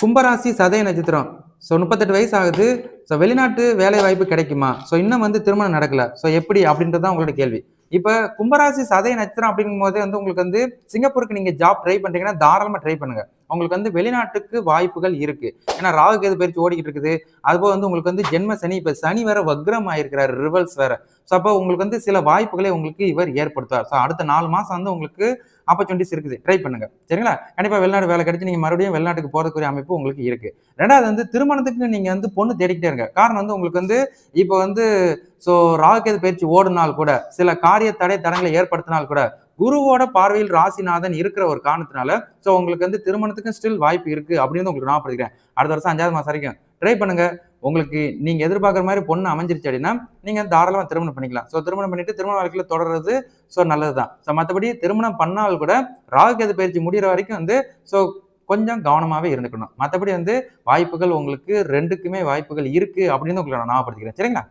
கும்பராசி சதய நட்சத்திரம். ஸோ 38 வயசு ஆகுது. ஸோ வெளிநாட்டு வேலை வாய்ப்பு கிடைக்குமா? ஸோ இன்னும் திருமணம் நடக்கல. ஸோ எப்படி அப்படின்றது தான் உங்களோட கேள்வி. இப்ப கும்பராசி சதய நட்சத்திரம் அப்படிங்கும்போதே உங்களுக்கு சிங்கப்பூருக்கு நீங்க ஜாப் ட்ரை பண்றீங்கன்னா தாராளமா ட்ரை பண்ணுங்க. உங்களுக்கு வெளிநாட்டுக்கு வாய்ப்புகள் இருக்கு. ஏன்னா ராகு கேது பயிற்சி ஓடிக்கிட்டு இருக்குது. அதுபோக உங்களுக்கு ஜென்ம சனி, இப்ப சனி வேற வக்ரம் ஆயிருக்கிறாரு, ரிவல்ஸ் வேற. ஸோ அப்போ உங்களுக்கு சில வாய்ப்புகளை உங்களுக்கு இவர் ஏற்படுத்துவார். ஸோ அடுத்த 4 மாசம் உங்களுக்கு ஆப்பர்ச்சுனிட்டிஸ் இருக்குது. ட்ரை பண்ணுங்க. சரிங்களா? கண்டிப்பா வெளிநாடு வேலை கிடைச்சு நீங்க மறுபடியும் வெளிநாட்டுக்கு போறதுக்குரிய அமைப்பு உங்களுக்கு இருக்கு. 2வது திருமணத்துக்கு நீங்க பொண்ணு தேடிக்கிட்டே இருங்க. காரணம் உங்களுக்கு இப்ப சோ ராகுகேது பயிற்சி ஓடுனால் கூட சில காரிய தடை தடங்களை ஏற்படுத்தினால் கூட குருவோட பார்வையில் ராசிநாதன் இருக்கிற ஒரு காரணத்தினால சோ உங்களுக்கு திருமணத்துக்கும் ஸ்டில் வாய்ப்பு இருக்கு அப்படின்னு உங்களுக்கு நான் படிக்கிறேன். அடுத்த வருஷம் 5வது மாசம் வரைக்கும் ட்ரை பண்ணுங்க. உங்களுக்கு நீங்க எதிர்பார்க்குற மாதிரி பொண்ணு அமைஞ்சிருச்சு அப்படின்னா நீங்க தாராளமா திருமணம் பண்ணிக்கலாம். சோ திருமணம் பண்ணிட்டு திருமண வாழ்க்கையில தொடர்றது சோ நல்லதுதான். சோ மற்றபடி திருமணம் பண்ணால் கூட ராகுகேது பயிற்சி முடிகிற வரைக்கும் சோ கொஞ்சம் கவனமாவே இருந்துக்கணும். மற்றபடி வாய்ப்புகள் உங்களுக்கு 2க்குமே வாய்ப்புகள் இருக்கு அப்படின்னு உங்களுக்கு நான் ஞாபகப்படுத்திக்கிறேன். சரிங்களா?